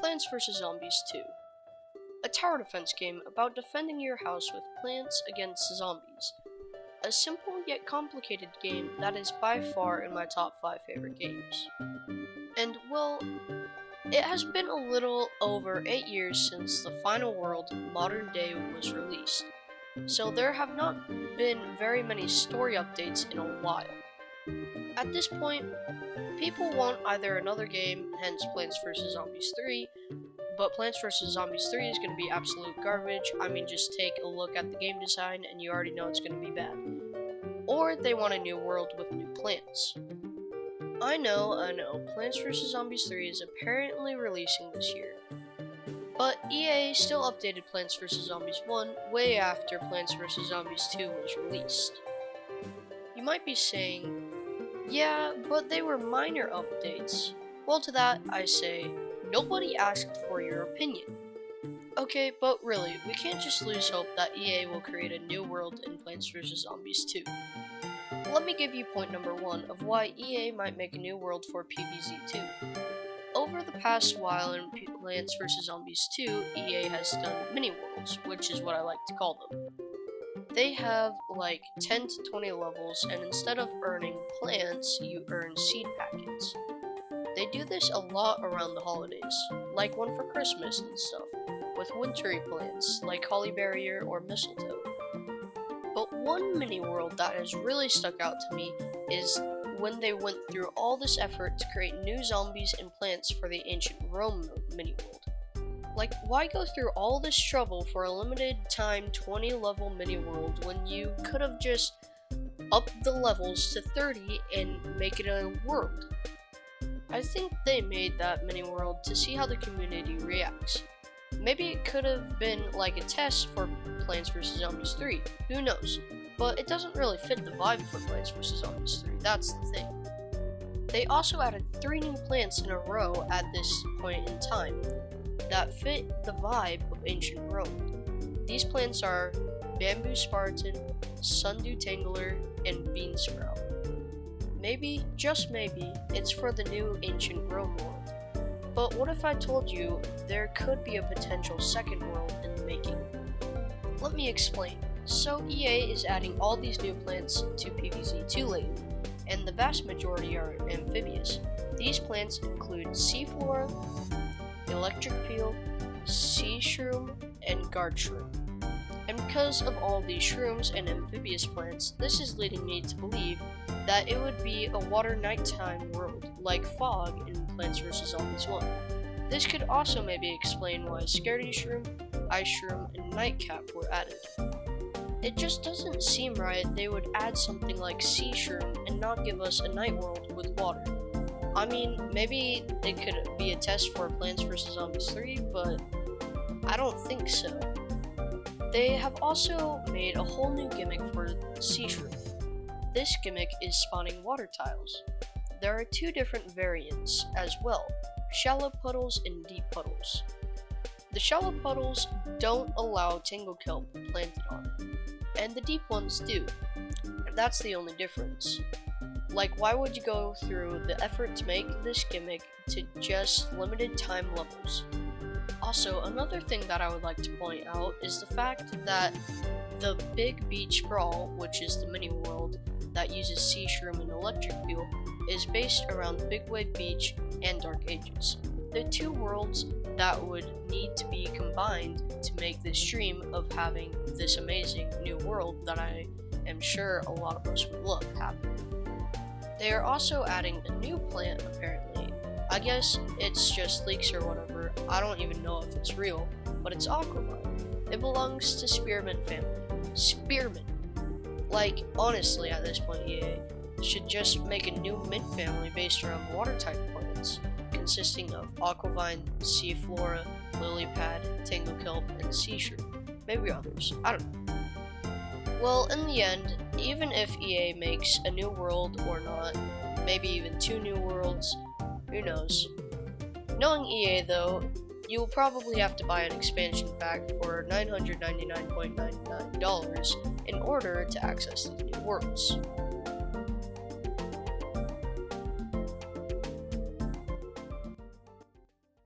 Plants vs. Zombies 2. A tower defense game about defending your house with plants against zombies. A simple yet complicated game that is by far in my top 5 favorite games. And well, it has been a little over 8 years since the final world, Modern Day, was released, so there have not been very many story updates in a while. At this point, people want either another game, hence Plants vs. Zombies 3, but Plants vs. Zombies 3 is going to be absolute garbage. I mean, just take a look at the game design and you already know it's going to be bad. Or they want a new world with new plants. I know, Plants vs. Zombies 3 is apparently releasing this year. But EA still updated Plants vs. Zombies 1 way after Plants vs. Zombies 2 was released. You might be saying, yeah, but they were minor updates. Well, to that, I say, nobody asked for your opinion. Okay, but really, we can't just lose hope that EA will create a new world in Plants vs. Zombies 2. Let me give you point number 1 of why EA might make a new world for PVZ2. Over the past while in Plants vs. Zombies 2, EA has done mini-worlds, which is what I like to call them. They have like 10 to 20 levels, and instead of earning plants, you earn seed packets. They do this a lot around the holidays, like one for Christmas and stuff, with watery plants like holly barrier or mistletoe. But one mini world that has really stuck out to me is when they went through all this effort to create new zombies and plants for the ancient Rome mini world. Like, why go through all this trouble for a limited time 20 level mini world when you could have just upped the levels to 30 and make it a world? I think they made that mini world to see how the community reacts. Maybe it could have been like a test for Plants vs. Zombies 3, who knows? But it doesn't really fit the vibe for Plants vs. Zombies 3, that's the thing. They also added 3 new plants in a row at this point in time that fit the vibe of ancient Rome. These plants are Bamboo Spartan, Sundew Tangler, and Bean Sprout. Maybe, just maybe, it's for the new ancient Rome world. But what if I told you there could be a potential second world in the making? Let me explain. So EA is adding all these new plants to PVZ2 lately, and the vast majority are amphibious. These plants include sea flora, electric peel, sea shroom, and guard shroom. And because of all these shrooms and amphibious plants, this is leading me to believe that it would be a water nighttime world, like Fog in Plants vs. Zombies 1. This could also maybe explain why Scaredy Shroom, Ice Shroom, and Nightcap were added. It just doesn't seem right they would add something like Sea Shroom and not give us a night world with water. I mean, maybe it could be a test for Plants vs. Zombies 3, but I don't think so. They have also made a whole new gimmick for Sea Shroom. This gimmick is spawning water tiles. There are 2 different variants as well, shallow puddles and deep puddles. The shallow puddles don't allow Tangle Kelp planted on it, and the deep ones do. That's the only difference. Like, why would you go through the effort to make this gimmick to just limited time levels? Also, another thing that I would like to point out is the fact that the Big Beach Brawl, which is the mini world that uses Sea Shroom and Electric Peel, is based around Big Wave Beach and Dark Ages. The 2 worlds that would need to be combined to make this dream of having this amazing new world that I am sure a lot of us would love happen. They are also adding a new plant apparently. I guess it's just leaks or whatever, I don't even know if it's real, but it's Aquavine. It belongs to Spearmint family. Spearmint. Like, honestly, at this point EA should just make a new mint family based around water type plants, consisting of Aquavine, Sea Flora, Lily Pad, Tangle Kelp, and Sea Shroom. Maybe others, I don't know. Well, in the end, even if EA makes a new world or not, maybe even 2 new worlds, who knows. Knowing EA though, you'll probably have to buy an expansion pack for $999.99 in order to access these new worlds.